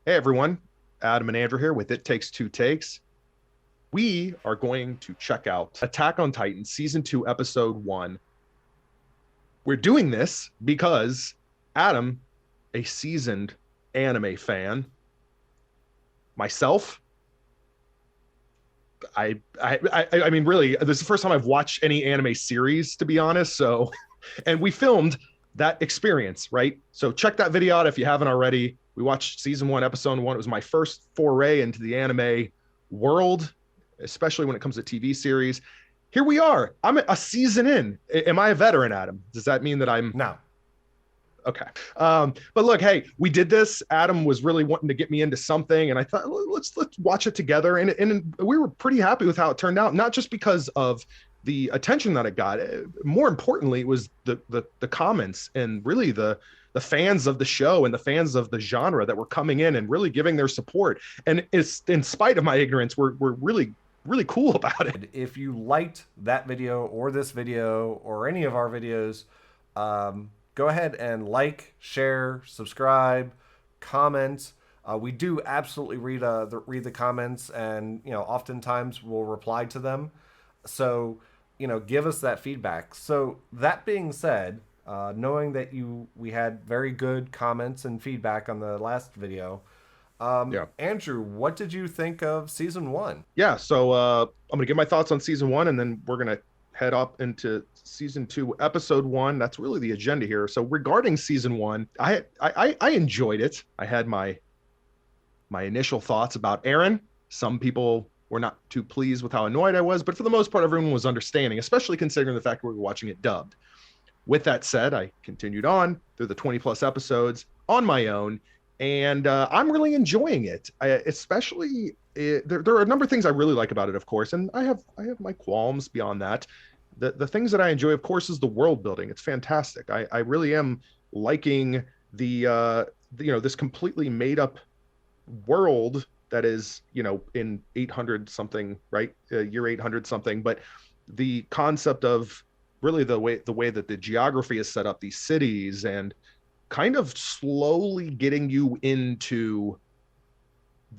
Hey everyone, Adam and Andrew here with It Takes Two Takes. We are going to check out Attack on Titan Season 2, Episode 1. We're doing this because Adam, a seasoned anime fan, myself, I mean, really, this is the first time I've watched any anime series, to be honest. So, and we filmed that experience, right? So check that video out if you haven't already. We watched Season 1, Episode 1. It was my first foray into the anime world, especially when it comes to TV series. Here we are. I'm a season in. Am I a veteran, Adam? Does that mean that I'm No. okay? But look, hey, we did this. Adam was really wanting to get me into something, and I thought let's watch it together. And we were pretty happy with how it turned out. Not just because of the attention that it got. More importantly, it was the comments and really the fans of the show and the fans of the genre that were coming in and really giving their support. And it's in spite of my ignorance, we're really cool about it. If you liked that video or this video or any of our videos, go ahead and like, share, subscribe, comment. We do absolutely read the comments, and oftentimes we'll reply to them. So give us that feedback. So that being said, knowing that we had very good comments and feedback on the last video. Andrew, what did you think of Season 1? Yeah, so I'm gonna give my thoughts on Season 1, and then we're gonna head up into Season 2, Episode 1. That's really the agenda here. So regarding Season 1, I enjoyed it. I had my initial thoughts about Eren. Some people were not too pleased with how annoyed I was, but for the most part, everyone was understanding, especially considering the fact we were watching it dubbed. With that said, I continued on through the 20 plus episodes on my own, and I'm really enjoying it. There are a number of things I really like about it, of course, and I have my qualms beyond that. The things that I enjoy, of course, is the world building. It's fantastic. I really am liking this completely made up world that is in 800 something, right? Year 800 something, but the concept of really the way that the geography is set up, these cities, and kind of slowly getting you into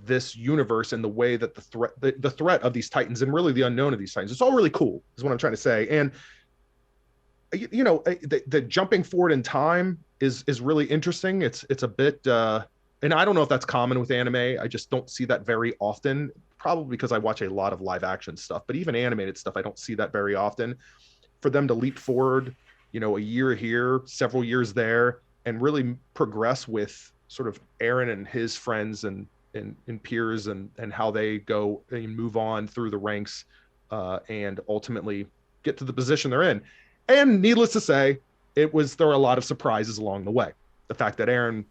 this universe and the way that the threat of these titans and really the unknown of these titans, it's all really cool is what I'm trying to say. And the jumping forward in time is really interesting. It's a bit and I don't know if that's common with anime. I just don't see that very often, probably because I watch a lot of live action stuff, but even animated stuff I don't see that very often. For them to leap forward a year here, several years there, and really progress with sort of Eren and his friends and peers and how they go and move on through the ranks and ultimately get to the position they're in. And needless to say, there were a lot of surprises along the way. The fact that Eren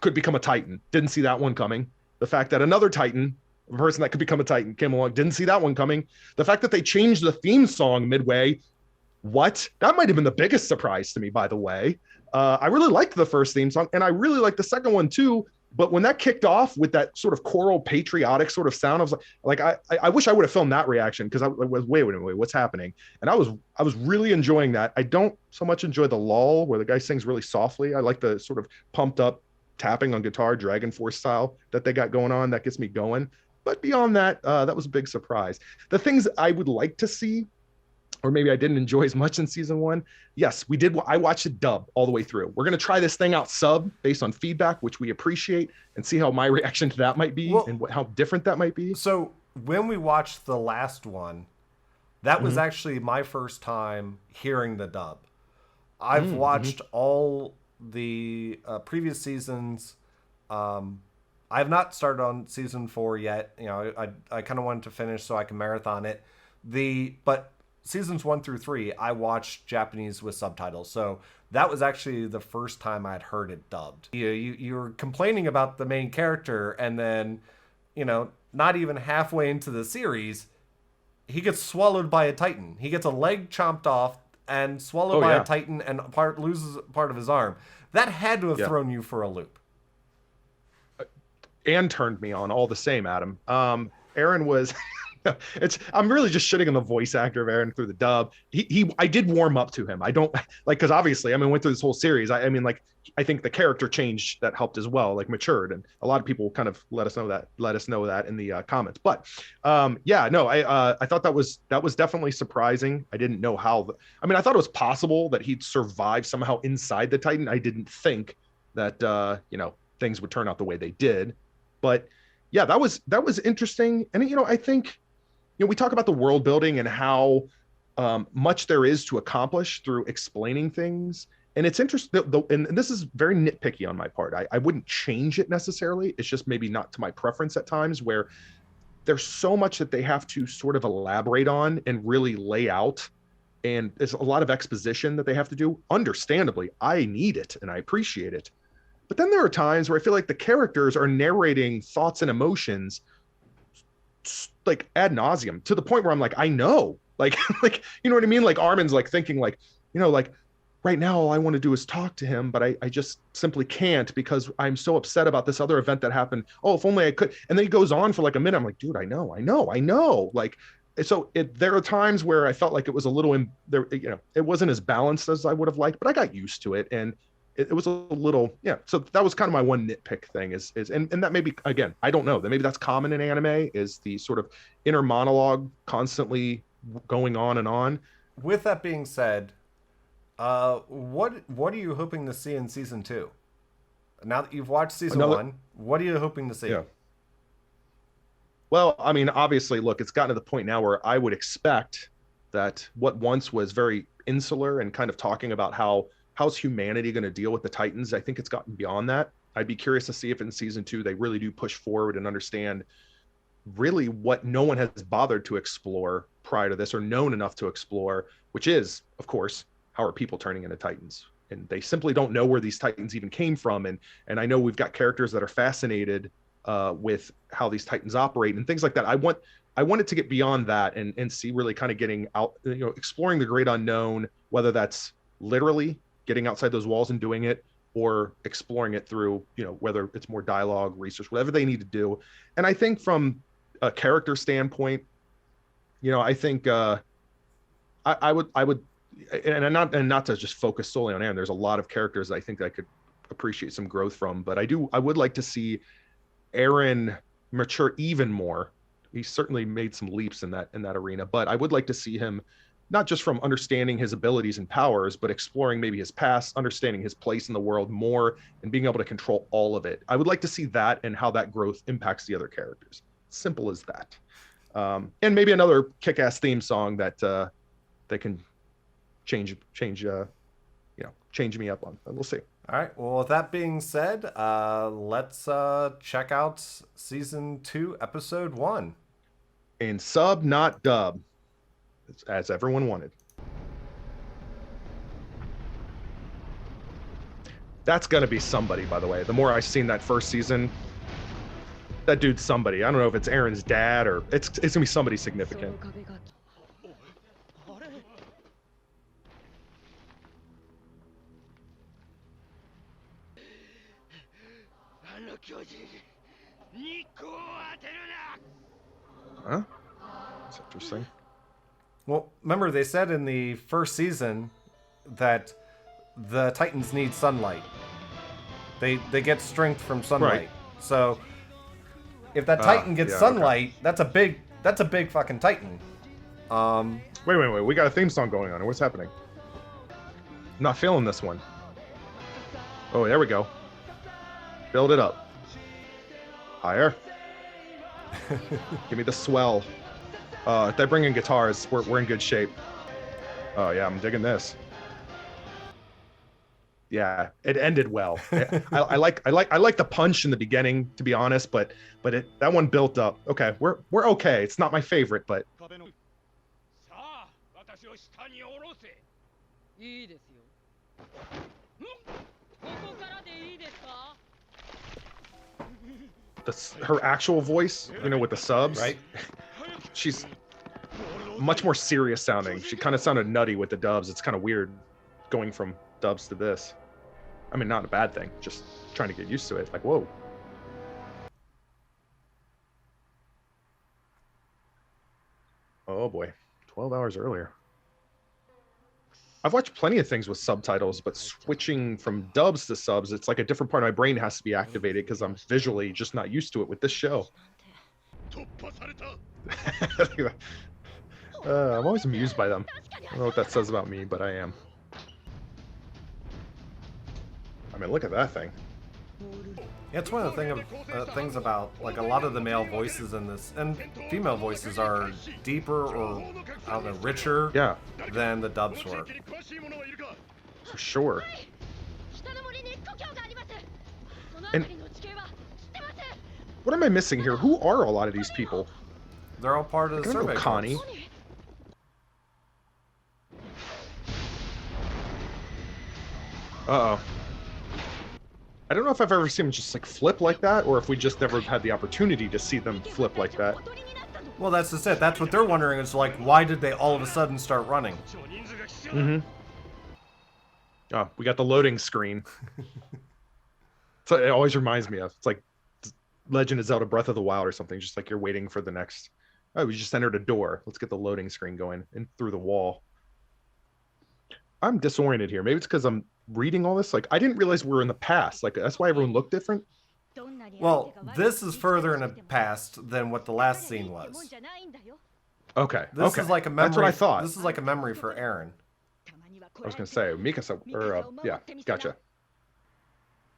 could become a Titan, didn't see that one coming. The fact that another Titan, a person that could become a Titan, came along, didn't see that one coming. The fact that they changed the theme song midway, that might have been the biggest surprise to me, by the way. I really liked the first theme song, and I really liked the second one too. But when that kicked off with that sort of choral patriotic sort of sound, I was like I wish I would have filmed that reaction, because I was wait, what's happening? And I was really enjoying that. I don't so much enjoy the lull where the guy sings really softly. I like the sort of pumped up tapping on guitar, Dragon Force style that they got going on. That gets me going. But beyond that, that was a big surprise. The things I would like to see, or maybe I didn't enjoy as much in Season 1. Yes, we did. I watched it dub all the way through. We're going to try this thing out sub based on feedback, which we appreciate, and see how my reaction to that might be and how different that might be. So when we watched the last one, that was actually my first time hearing the dub. I've watched all the previous seasons. I have not started on Season 4 yet. I kind of wanted to finish so I can marathon it. But Seasons 1 through 3, I watched Japanese with subtitles. So that was actually the first time I'd heard it dubbed. You were complaining about the main character, and then, not even halfway into the series, he gets swallowed by a Titan. He gets a leg chomped off and swallowed by a Titan, and loses part of his arm. That had to have thrown you for a loop. And turned me on all the same, Adam. Eren was I'm really just shitting on the voice actor of Eren through the dub. I did warm up to him. I don't because obviously, went through this whole series. I think the character change that helped as well, like matured, and a lot of people kind of let us know that in the comments. But yeah, no, I thought that was definitely surprising. I didn't know how. I mean, I thought it was possible that he'd survive somehow inside the Titan. I didn't think that things would turn out the way they did. But yeah, that was interesting. And I think we talk about the world building and how much there is to accomplish through explaining things. And it's interesting, and this is very nitpicky on my part. I wouldn't change it necessarily. It's just maybe not to my preference at times, where there's so much that they have to sort of elaborate on and really lay out. And there's a lot of exposition that they have to do. Understandably, I need it and I appreciate it. But then there are times where I feel like the characters are narrating thoughts and emotions like ad nauseum, to the point where I'm like, I know, like, like, you know what I mean? Like Armin's like thinking like, like right now all I want to do is talk to him, but I just simply can't because I'm so upset about this other event that happened. Oh, if only I could. And then he goes on for like a minute. I'm like, dude, I know. Like, so there are times where I felt like it was a little it wasn't as balanced as I would have liked, but I got used to it. And it was a little, yeah. So that was kind of my one nitpick thing is and that maybe, again, I don't know, that maybe that's common in anime, is the sort of inner monologue constantly going on and on. With that being said, what are you hoping to see in season 2? Now that you've watched season 1, what are you hoping to see? Yeah. Well, I mean, obviously, look, it's gotten to the point now where I would expect that what once was very insular and kind of talking about how's humanity going to deal with the Titans, I think it's gotten beyond that. I'd be curious to see if in season 2 they really do push forward and understand really what no one has bothered to explore prior to this, or known enough to explore, which is, of course, how are people turning into Titans? And they simply don't know where these Titans even came from. And I know we've got characters that are fascinated with how these Titans operate and things like that. I wanted to get beyond that and see really kind of getting out, exploring the great unknown, whether that's literally getting outside those walls and doing it, or exploring it through, whether it's more dialogue, research, whatever they need to do. And I think from a character standpoint, I think I would, and not to just focus solely on Eren. There's a lot of characters I think that I could appreciate some growth from, but I would like to see Eren mature even more. He certainly made some leaps in that arena, but I would like to see him not just from understanding his abilities and powers, but exploring maybe his past, understanding his place in the world more, and being able to control all of it. I would like to see that and how that growth impacts the other characters. Simple as that. And maybe another kick-ass theme song that they can change me up on. We'll see. All right. Well, with that being said, let's check out season 2, episode 1. And sub, not dub, as everyone wanted. That's gonna be somebody, by the way. The more I've seen that first season, that dude's somebody. I don't know if it's Eren's dad or it's gonna be somebody significant. Huh? That's interesting. Well, remember they said in the first season that the Titans need sunlight. They get strength from sunlight. Right. So if that Titan gets sunlight, okay. that's a big fucking Titan. Wait. We got a theme song going on. What's happening? I'm not feeling this one. Oh, there we go. Build it up. Higher. Give me the swell. If they bring in guitars, we're in good shape. Oh yeah, I'm digging this. Yeah, it ended well. I like the punch in the beginning, to be honest, but that one built up. Okay, we're okay. It's not my favorite, but her actual voice, with the subs, right? She's much more serious sounding. She kind of sounded nutty with the dubs. It's kind of weird going from dubs to this. I mean, not a bad thing, just trying to get used to it. Like, whoa. Oh boy, 12 hours earlier. I've watched plenty of things with subtitles, but switching from dubs to subs, it's like a different part of my brain has to be activated because I'm visually just not used to it with this show. I'm always amused by them. I don't know what that says about me, but I am. I mean, look at that thing. Yeah, it's one of the things about like a lot of the male voices in this, and female voices are deeper or I don't know, richer than the dubs were. For sure. And what am I missing here? Who are a lot of these people? They're all part of the survey. Connie. Uh-oh. I don't know if I've ever seen them just like flip like that, or if we just never had the opportunity to see them flip like that. Well, that's just it. That's what they're wondering is like, why did they all of a sudden start running? Mm-hmm. Oh, we got the loading screen. So it always reminds me of, it's like Legend of Zelda Breath of the Wild or something, just like you're waiting for the next, oh, we just entered a door. Let's get the loading screen going in through the wall. I'm disoriented here. Maybe it's because I'm reading all this. Like, I didn't realize we were in the past. Like, that's why everyone looked different. Well, this is further in the past than what the last scene was. Okay. This is like a memory. That's what I thought. This is like a memory for Eren. I was gonna say Mikasa, or yeah, gotcha.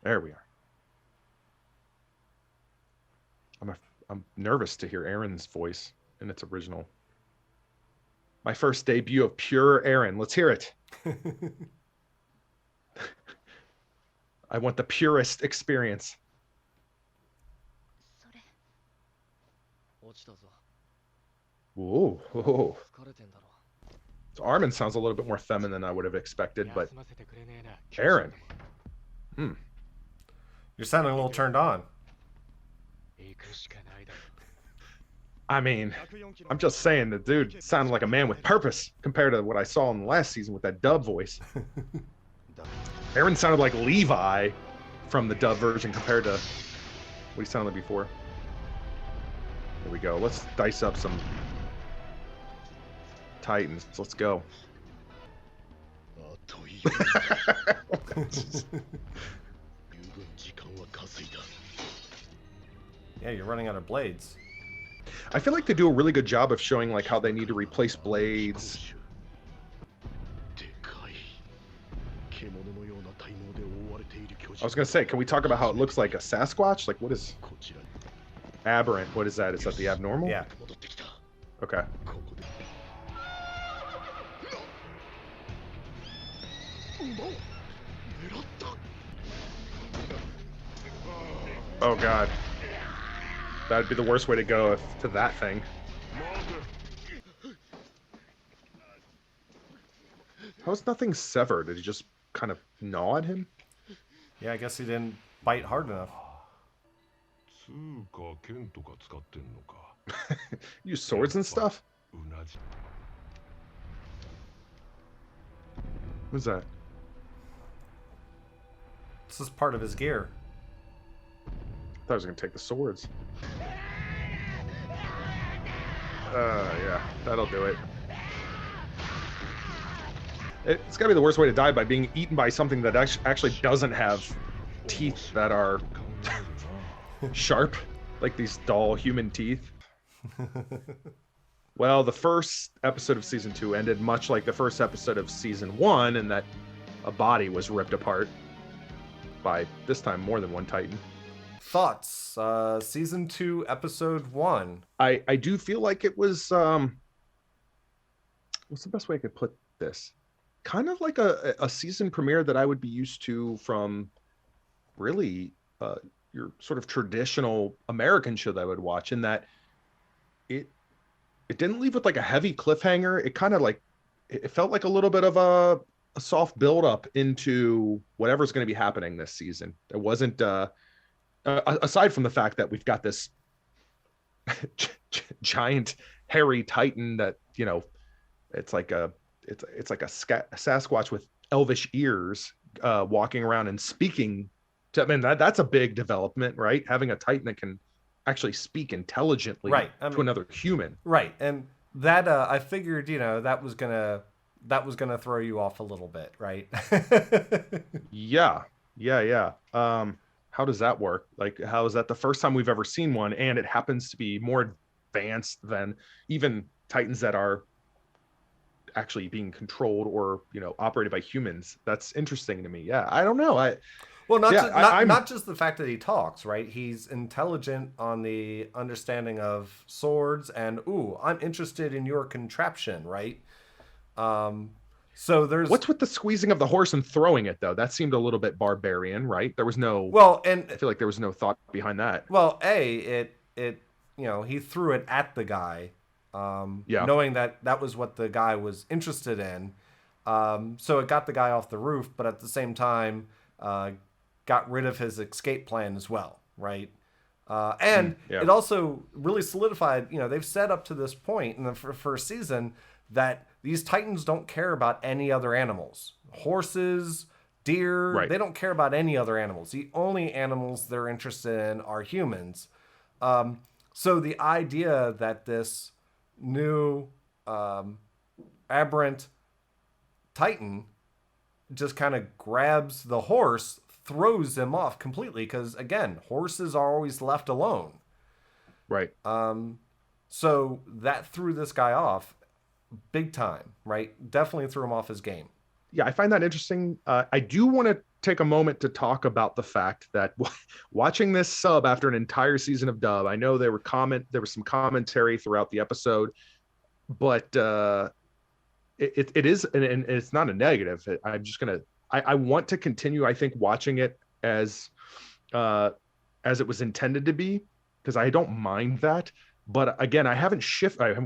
There we are. I'm nervous to hear Eren's voice in its original. My first debut of pure Eren. Let's hear it. I want the purest experience. Whoa. So Armin sounds a little bit more feminine than I would have expected, but Eren. You're sounding a little turned on. I mean, I'm just saying the dude sounded like a man with purpose compared to what I saw in the last season with that dub voice. Eren sounded like Levi from the dub version compared to what he sounded like before. Here we go. Let's dice up some Titans. Let's go. Yeah, you're running out of blades. I feel like they do a really good job of showing like how they need to replace blades. I was gonna say, can we talk about how it looks like a Sasquatch? Like, what is aberrant? What is that? Is that the abnormal? Yeah. Okay. Oh god. That'd be the worst way to go if to that thing. How is nothing severed? Did he just kind of gnaw at him? Yeah, I guess he didn't bite hard enough. Use swords and stuff? What's that? This is part of his gear. I thought I was gonna take the swords. Yeah, that'll do it. It's gotta be the worst way to die, by being eaten by something that actually doesn't have teeth that are sharp, like these dull human teeth. Well, the first episode of season 2 ended much like the first episode of season 1, in that a body was ripped apart by, this time, more than one Titan. Thoughts? Season 2, episode 1. I do feel like it was, what's the best way I could put this? Kind of like a season premiere that I would be used to from really your sort of traditional American show that I would watch, in that it didn't leave with like a heavy cliffhanger. It kind of like, it felt like a little bit of a soft build up into whatever's going to be happening this season. It wasn't, aside from the fact that we've got this giant hairy Titan that, you know, it's like a Sasquatch with elvish ears, walking around and speaking to, I mean, that's a big development, right? Having a Titan that can actually speak intelligently to another human. Right. And that, I figured, you know, that was gonna that was going to throw you off a little bit, right? Yeah, yeah. How does that work? Like, how is that the first time we've ever seen one, and it happens to be more advanced than even Titans that are actually being controlled or operated by humans? That's interesting to me. Yeah, I don't know. Well, not Yeah, just, I, I'm not just the fact that he talks, right? He's intelligent on the understanding of swords, and ooh, I'm interested in your contraption, right? Um, so there's What's with the squeezing of the horse and throwing it though? That seemed a little bit barbarian, right? There was no. well, and I feel like there was no thought behind that. well, it he threw it at the guy, Yeah. knowing that that was what the guy was interested in. So it got the guy off the roof, but at the same time, got rid of his escape plan as well, right? And Yeah. it also really solidified, they've said up to this point in the first season that these Titans don't care about any other animals. Horses, deer, Right. they don't care about any other animals. The only animals they're interested in are humans. So the idea that this new aberrant Titan just kind of grabs the horse, throws him off completely, because again, horses are always left alone. Right. So that threw this guy off big time, right? Definitely threw him off his game. Yeah, I find that interesting. I do want to take a moment to talk about the fact that watching this sub after an entire season of dub, I know there was some commentary throughout the episode, but it is, and it's not a negative. I'm just gonna, I want to continue. I think watching it as it was intended to be, because I don't mind that. But again, I haven't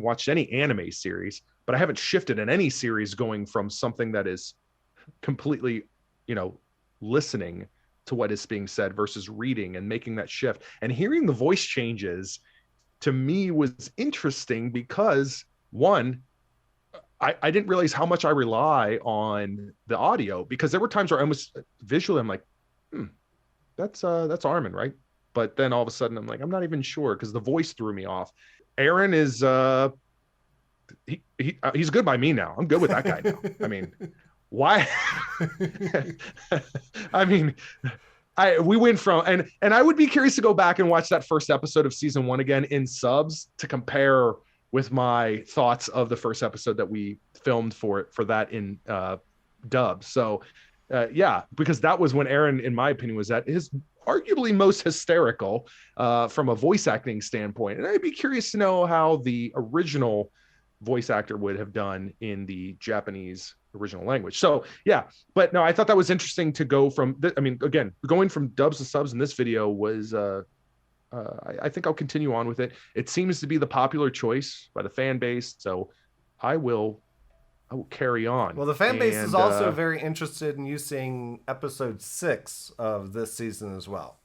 watched any anime series, but I haven't shifted in any series going from something that is completely, listening to what is being said versus reading and making that shift. And hearing the voice changes to me was interesting because one, I didn't realize how much I rely on the audio, because there were times where I almost visually I'm like, that's Armin, right? But then all of a sudden I'm like, I'm not even sure, because the voice threw me off. Aaron is he's good by me now. I'm good with that guy now. I mean, why? I mean, we went from, and I would be curious to go back and watch that first episode of season 1 again in subs to compare with my thoughts of the first episode that we filmed for that in dub. So yeah, because that was when Aaron, in my opinion, was at his arguably most hysterical from a voice acting standpoint. And I'd be curious to know how the original voice actor would have done in the Japanese original language. So yeah, but no, I thought that was interesting to go from, again, going from dubs to subs in this video was, I think I'll continue on with it. It seems to be the popular choice by the fan base. So I will carry on. Well, the fan base is also very interested in you seeing episode 6 of this season as well.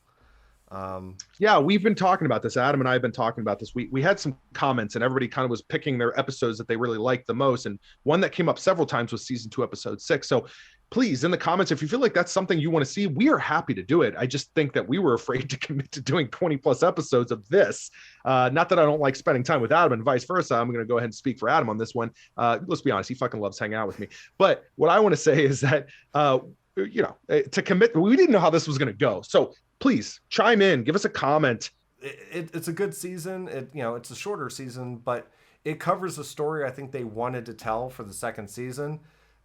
Yeah, we've been talking about this. Adam and I have been talking about this. We had some comments, and everybody kind of was picking their episodes that they really liked the most. And one that came up several times was season 2, episode 6. So please, in the comments, if you feel like that's something you want to see, we are happy to do it. I just think that we were afraid to commit to doing 20 plus episodes of this. Not that I don't like spending time with Adam and vice versa. I'm going to go ahead and speak for Adam on this one. Let's be honest, he fucking loves hanging out with me. But what I want to say is that, to commit, we didn't know how this was going to go. So please chime in, give us a comment. It's a good season. It's a shorter season, but it covers a story I think they wanted to tell for the second season.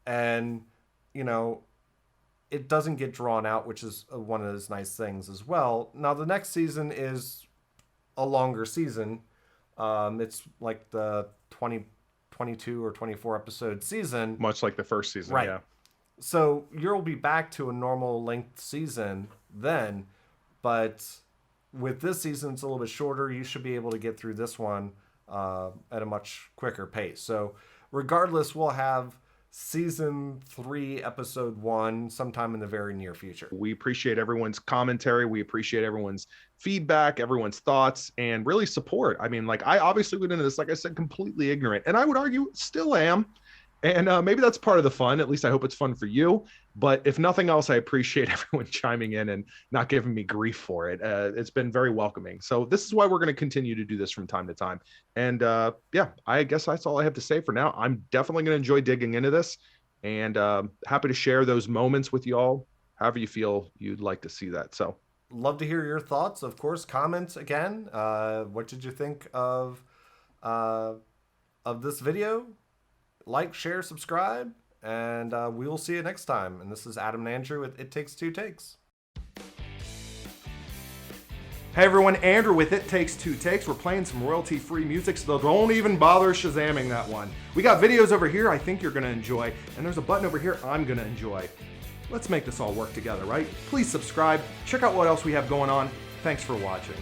And, it doesn't get drawn out, which is one of those nice things as well. Now, the next season is a longer season. It's like the 22 or 24 episode season. Much like the first season, right. Yeah. So you'll be back to a normal length season then. But with this season, it's a little bit shorter. You should be able to get through this one at a much quicker pace. So regardless, we'll have season 3, episode 1 sometime in the very near future. We appreciate everyone's commentary. We appreciate everyone's feedback, everyone's thoughts, and really support. I mean, like, I obviously went into this, like I said, completely ignorant. And I would argue still am. And maybe that's part of the fun. At least I hope it's fun for you. But if nothing else, I appreciate everyone chiming in and not giving me grief for it. It's been very welcoming. So this is why we're going to continue to do this from time to time. And yeah, I guess that's all I have to say for now. I'm definitely going to enjoy digging into this, and happy to share those moments with y'all, however you feel you'd like to see that. So Love to hear your thoughts. Of course, comments again. What did you think of this video? Like, share, subscribe, and we will see you next time. And this is Adam and Andrew with It Takes Two Takes. Hey everyone, Andrew with It Takes Two Takes. We're playing some royalty-free music, so don't even bother Shazamming that one. We got videos over here I think you're going to enjoy, and there's a button over here I'm going to enjoy. Let's make this all work together, right? Please subscribe. Check out what else we have going on. Thanks for watching.